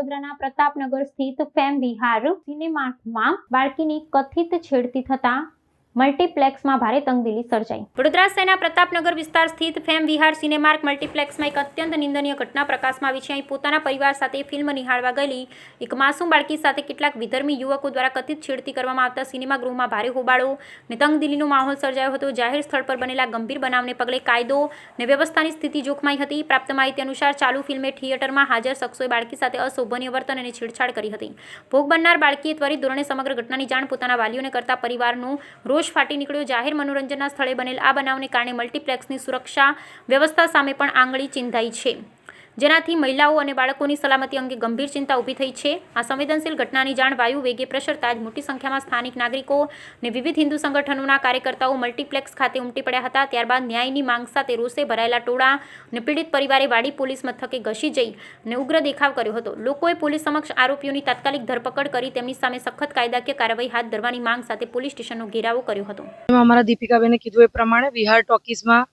વડોદરાના પ્રતાપનગર સ્થિત ફેમ વિહાર સિનેમામાં બાળકીની કથિત છેડતી થતા મલ્ટીપ્લેક્સમાં ભારે તંગદિલી સર્જાઈ। વડોદરા શહેરના પ્રતાપનગર વિસ્તાર સ્થિત ફેમ વિહાર સિનેમાર્ક મલ્ટીપ્લેક્સમાં એક અત્યંત નિંદનીય ઘટના પ્રકાશમાં આવી છે। અહીં પોતાના પરિવાર સાથે ફિલ્મ નિહાળવા ગયેલી એક માસૂમ બાળકી સાથે કેટલાક વિધર્મી યુવકો દ્વારા કથિત છેડતી કરવામાં આવતા સિનેમાગૃહમાં ભારે હોબાળો અને તંગદિલીનો માહોલ સર્જાયો હતો। જાહેર સ્થળ પર બનેલા ગંભીર બનાવને પગલે કાયદો અને વ્યવસ્થાની સ્થિતિ જોખમાઈ હતી। પ્રાપ્ત માહિતી અનુસાર ચાલુ ફિલ્મે થિયેટરમાં હાજર શખ્સોએ બાળકી સાથે અશોભનીય વર્તન અને છેડછાડ કરી હતી। ભોગ બનનાર બાળકીએ ત્વરિત ધોરણે સમગ્ર ઘટનાની જાણ પોતાના વાલીઓને કરતા પરિવારનો રોષ ફાટી નીકળ્યો। જાહેર મનોરંજનના સ્થળે બનેલ આ બનાવને કારણે મલ્ટીપ્લેક્સની સુરક્ષા વ્યવસ્થા સામે પણ આંગળી ચીંધાઈ છે, જેનાથી મહિલાઓ અને બાળકોની સલામતી અંગે ગંભીર ચિંતા ઊભી થઈ છે। આ સંવેદનશીલ ઘટનાની જાણ વાયુ વેગે પ્રસરતા જ મોટી સંખ્યામાં સ્થાનિક નાગરિકો અને વિવિધ હિન્દુ સંગઠનોના કાર્યકર્તાઓ મલ્ટીપ્લેક્સ ખાતે ઉમટી પડ્યા હતા। ત્યારબાદ ન્યાયની માંગ સાથે રોષે ભરાયેલા ટોળા અને પીડિત પરિવારે વાડી પોલીસ મથકે ઘસી જઈ અને ઉગ્ર દેખાવ કર્યો હતો। લોકોએ પોલીસ સમક્ષ આરોપીઓની તાત્કાલિક ધરપકડ કરી તેમની સામે સખત કાયદાકીય કાર્યવાહી હાથ ધરવાની માંગ સાથે પોલીસ સ્ટેશનનો ઘેરાવો કર્યો હતો। અમારા દીપિકાબેને કીધું એ પ્રમાણે વિહાર ટોકીઝમાં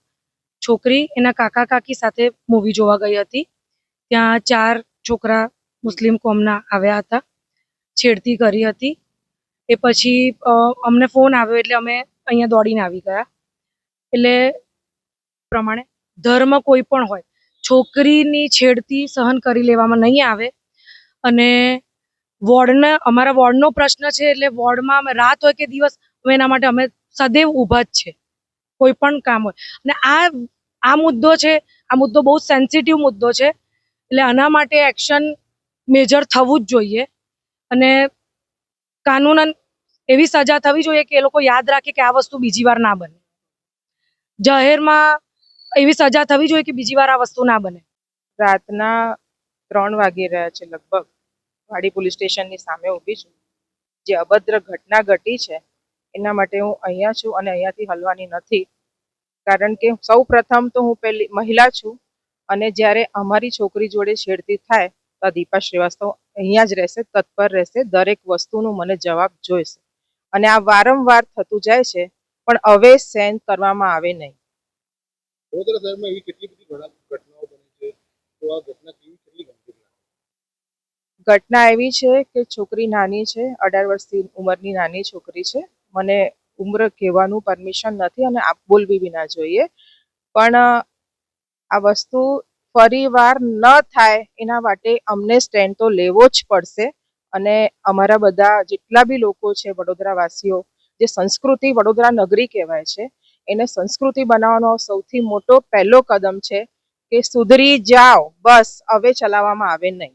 છોકરી એના કાકા કાકી સાથે મૂવી જોવા ગઈ હતી। ત્યાં 4 છોકરા મુસ્લિમ કોમના આવ્યા હતા, છેડતી કરી હતી। એ પછી અમને ફોન આવ્યો એટલે અમે અહીંયા દોડીને આવી ગયા। એટલે પ્રમાણે ધર્મ કોઈ પણ હોય, છોકરીની છેડતી સહન કરી લેવામાં નહીં આવે। અને અમારા વોર્ડનો પ્રશ્ન છે એટલે વોર્ડમાં અમે રાત હોય કે દિવસ અમે એના માટે અમે સદૈવ ઊભા જ છે, કોઈ પણ કામ હોય। અને આ મુદ્દો છે, આ મુદ્દો બહુ સેન્સિટિવ મુદ્દો છે, એટલે આના માટે એક્શન મેજર થવું જ જોઈએ। અને કાનૂનન એવી સજા થવી જોઈએ કે એ લોકો યાદ રાખે કે આ વસ્તુ બીજી વાર ના બને। જાહેરમાં એવી સજા થવી જોઈએ કે બીજી વાર આ વસ્તુ ના બને। રાતના 3 વાગી રહ્યા છે લગભગ, વાડી પોલીસ સ્ટેશનની સામે ઊભી છું। જે અભદ્ર ઘટના ઘટી છે એના માટે હું અહીંયા છું અને અહીંયાથી હલવાની નથી। કારણ કે સૌ પ્રથમ તો હું પહેલી મહિલા છું અને જ્યારે અમારી છોકરી જોડે છેડતી થાય તો દીપા શ્રીવાસ્તવ અહીંયા જ રહેશે, તત્પર રહેશે, દરેક વસ્તુનો મને જવાબ જોઈશે। અને આ વારંવાર થતું જાય છે પણ હવે સહન કરવામાં આવે નહીં। વડોદરા શહેરમાં એવી કેટલી બધી ઘટનાઓ બની છે, તો આ ઘટના કેટલી ગંભીર છે? ઘટના એવી છે કે છોકરી નાની છે, 18 વર્ષની ઉંમરની નાની છોકરી છે। મને ઉંમર કહેવાનું પરમિશન નથી અને આપ બોલવી બી ના જોઈએ, પણ આ વસ્તુ ફરી વાર ન થાય એના માટે અમને સ્ટેન્ડ તો લેવો જ પડશે। અને અમારા બધા જેટલા બી લોકો છે વડોદરાવાસીઓ, જે સંસ્કૃતિ વડોદરા નગરી કહેવાય છે, એને સંસ્કૃતિ બનાવવાનો સૌથી મોટો પહેલો કદમ છે કે સુધરી જાઓ, બસ હવે ચલાવવામાં આવે નહીં।